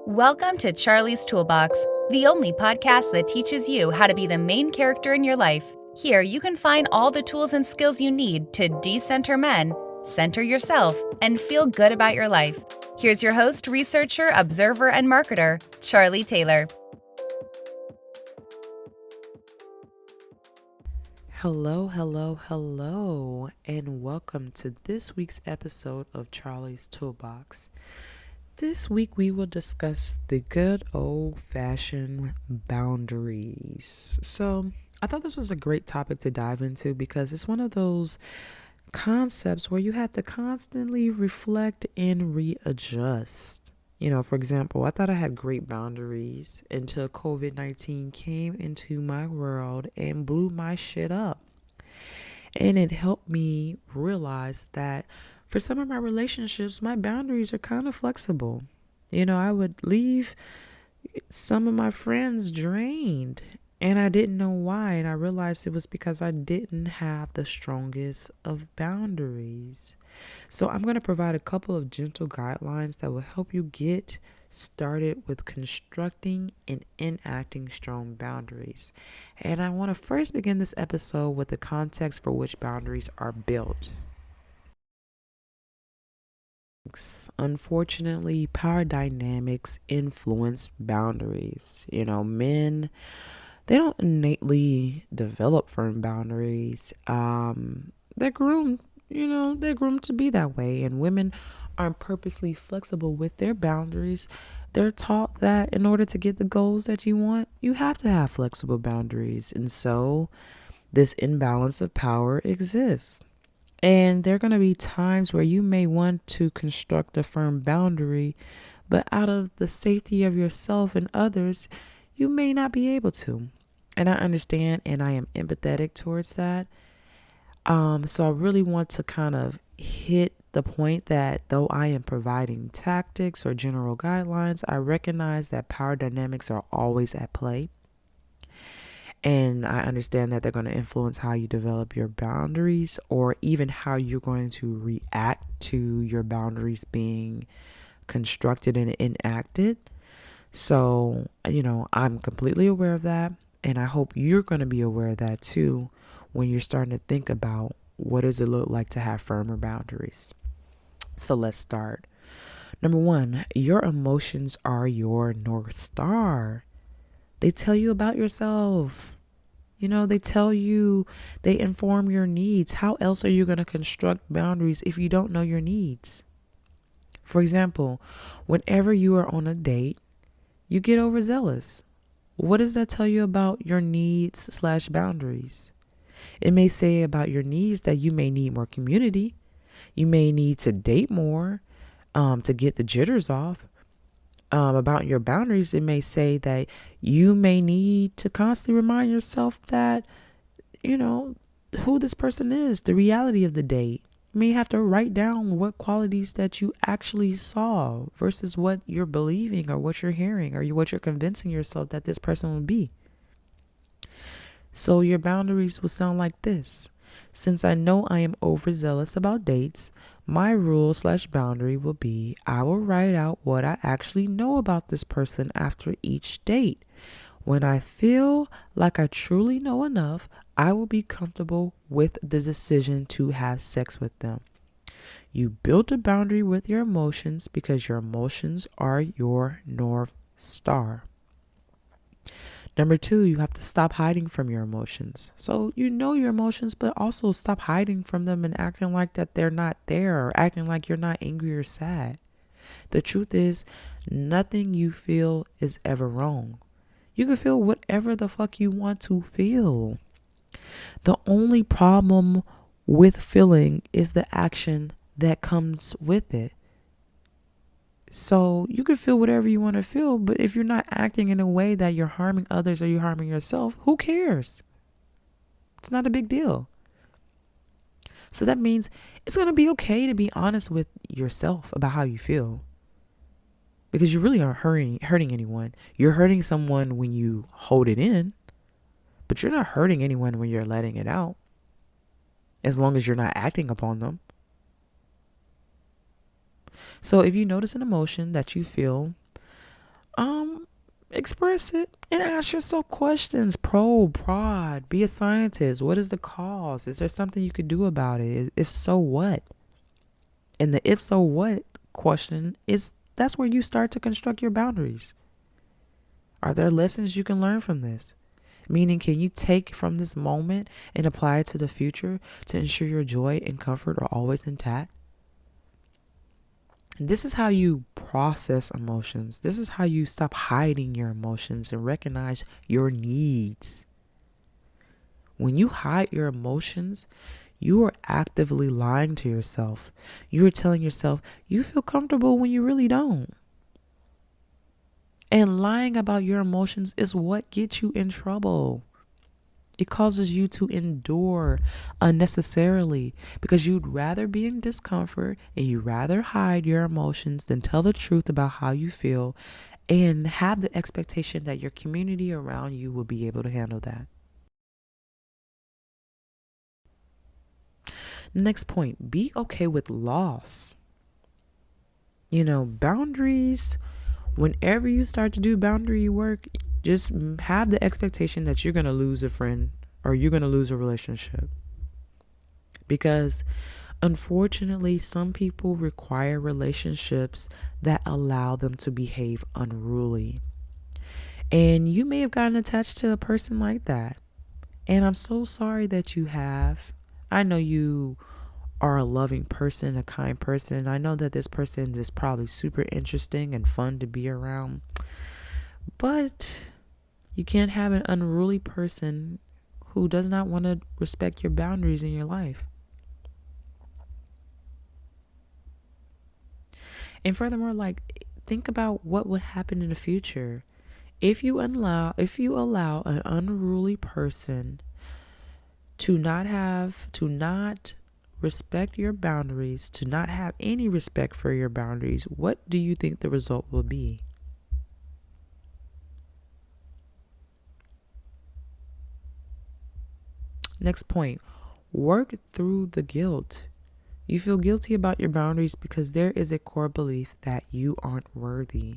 Welcome to Charlie's Toolbox, the only podcast that teaches you how to be the main character in your life. Here, you can find all the tools and skills you need to decenter men, center yourself, and feel good about your life. Here's your host, researcher, observer, and marketer, Charlie Taylor. Hello, and welcome to this week's episode of Charlie's Toolbox. This week we will discuss the good old-fashioned boundaries. So I thought this was a great topic to dive into because it's one of those concepts where you have to constantly reflect and readjust. For example, I thought I had great boundaries until COVID-19 came into my world and blew my shit up. And it helped me realize that for some of my relationships, my boundaries are kind of flexible. I would leave some of my friends drained and I didn't know why. And I realized it was because I didn't have the strongest of boundaries. So I'm going to provide a couple of gentle guidelines that will help you get started with constructing and enacting strong boundaries. And I want to first begin this episode with the context for which boundaries are built. Unfortunately, power dynamics influence boundaries. Men, they don't innately develop firm boundaries. They're groomed, they're groomed to be that way. And women aren't purposely flexible with their boundaries. They're taught that in order to get the goals that you want, you have to have flexible boundaries. And so this imbalance of power exists. And there are going to be times where you may want to construct a firm boundary, but out of the safety of yourself and others, you may not be able to. And I understand and I am empathetic towards that. So I really want to kind of hit the point that though I am providing tactics or general guidelines, I recognize that power dynamics are always at play. And I understand that they're going to influence how you develop your boundaries or even how you're going to react to your boundaries being constructed and enacted. So, I'm completely aware of that. And I hope you're going to be aware of that too when you're starting to think about what does it look like to have firmer boundaries. So let's start. Number one, your emotions are your North Star. They tell you about yourself. They tell you, they inform your needs. How else are you going to construct boundaries if you don't know your needs? For example, whenever you are on a date, you get overzealous. What does that tell you about your needs/boundaries? It may say about your needs that you may need more community. You may need to date more to get the jitters off. About your boundaries, it may say that you may need to constantly remind yourself that, who this person is, the reality of the date. You may have to write down what qualities that you actually saw versus what you're believing or what you're hearing or what you're convincing yourself that this person will be. So your boundaries will sound like this. Since I know I am overzealous about dates, my rule/boundary will be I will write out what I actually know about this person after each date. When I feel like I truly know enough, I will be comfortable with the decision to have sex with them. You build a boundary with your emotions because your emotions are your North Star. Number two, you have to stop hiding from your emotions. So you know your emotions, but also stop hiding from them and acting like that they're not there or acting like you're not angry or sad. The truth is, nothing you feel is ever wrong. You can feel whatever the fuck you want to feel. The only problem with feeling is the action that comes with it. So you can feel whatever you want to feel, but if you're not acting in a way that you're harming others or you're harming yourself, who cares? It's not a big deal. So that means it's going to be okay to be honest with yourself about how you feel. Because you really aren't hurting anyone. You're hurting someone when you hold it in, but you're not hurting anyone when you're letting it out. As long as you're not acting upon them. So if you notice an emotion that you feel, um express it and ask yourself questions. Probe, prod, be a scientist. What is the cause? Is there something you could do about it? If so, what? And the if so what question is, that's where you start to construct your boundaries. Are there lessons you can learn from this? Meaning, can you take from this moment and apply it to the future to ensure your joy and comfort are always intact? This is how you process emotions. This is how you stop hiding your emotions and recognize your needs. When you hide your emotions, you are actively lying to yourself. You are telling yourself you feel comfortable when you really don't. And lying about your emotions is what gets you in trouble. It causes you to endure unnecessarily because you'd rather be in discomfort and you'd rather hide your emotions than tell the truth about how you feel and have the expectation that your community around you will be able to handle that. Next point, be okay with loss. Boundaries, whenever you start to do boundary work, just have the expectation that you're going to lose a friend or you're going to lose a relationship. Because unfortunately, some people require relationships that allow them to behave unruly. And you may have gotten attached to a person like that. And I'm so sorry that you have. I know you are a loving person, a kind person. I know that this person is probably super interesting and fun to be around. But you can't have an unruly person who does not want to respect your boundaries in your life. And furthermore, think about what would happen in the future if you allow an unruly person to not respect your boundaries, to not have any respect for your boundaries. What do you think the result will be? Next point, work through the guilt. You feel guilty about your boundaries because there is a core belief that you aren't worthy.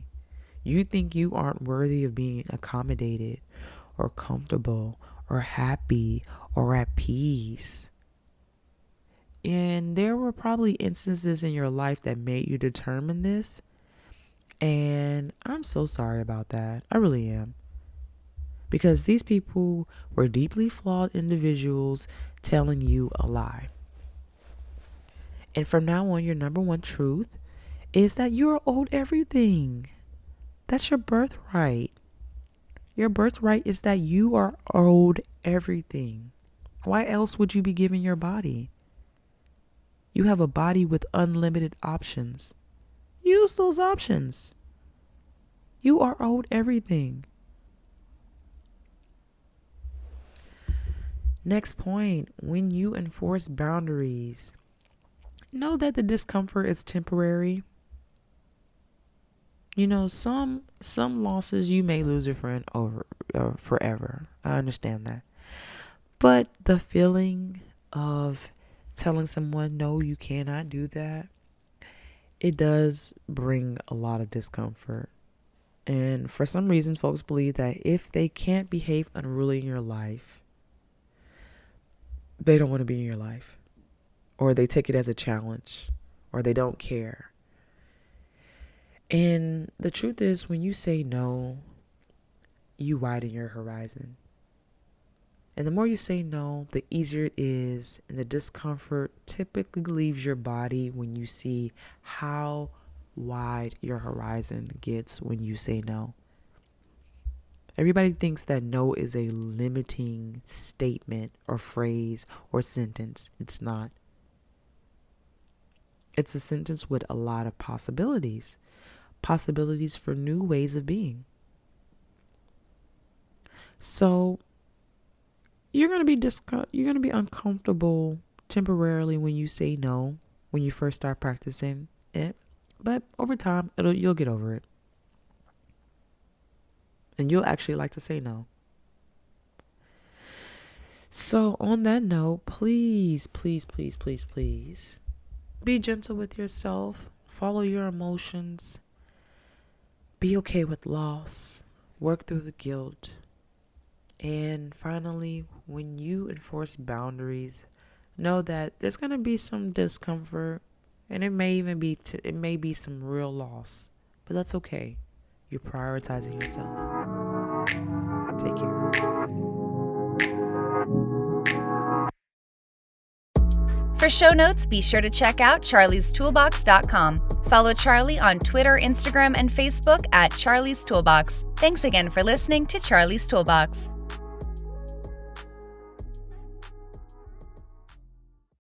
You think you aren't worthy of being accommodated or comfortable or happy or at peace. And there were probably instances in your life that made you determine this. And I'm so sorry about that. I really am. Because these people were deeply flawed individuals telling you a lie. And from now on, your number one truth is that you're owed everything. That's your birthright. Your birthright is that you are owed everything. Why else would you be given your body? You have a body with unlimited options. Use those options. You are owed everything. Next point, when you enforce boundaries, know that the discomfort is temporary. Some losses you may lose a friend over forever. I understand that. But the feeling of telling someone, no, you cannot do that, it does bring a lot of discomfort. And for some reason, folks believe that if they can't behave unruly in your life, they don't want to be in your life. Or they take it as a challenge. Or they don't care. And the truth is, when you say no, you widen your horizon. And the more you say no, the easier it is. And the discomfort typically leaves your body when you see how wide your horizon gets when you say no. Everybody thinks that no is a limiting statement or phrase or sentence. It's not. It's a sentence with a lot of possibilities. Possibilities for new ways of being. So you're going to be uncomfortable temporarily when you say no, when you first start practicing it. But over time, you'll get over it. And you'll actually like to say no. So on that note, please, please, please, please, please be gentle with yourself. Follow your emotions. Be okay with loss. Work through the guilt. And finally, when you enforce boundaries, know that there's going to be some discomfort, and it may even be it may be some real loss, but that's okay. You're prioritizing yourself. Take care. For show notes, be sure to check out charliestoolbox.com. Follow Charlie on Twitter, Instagram, and Facebook at Charlie's Toolbox. Thanks again for listening to Charlie's Toolbox.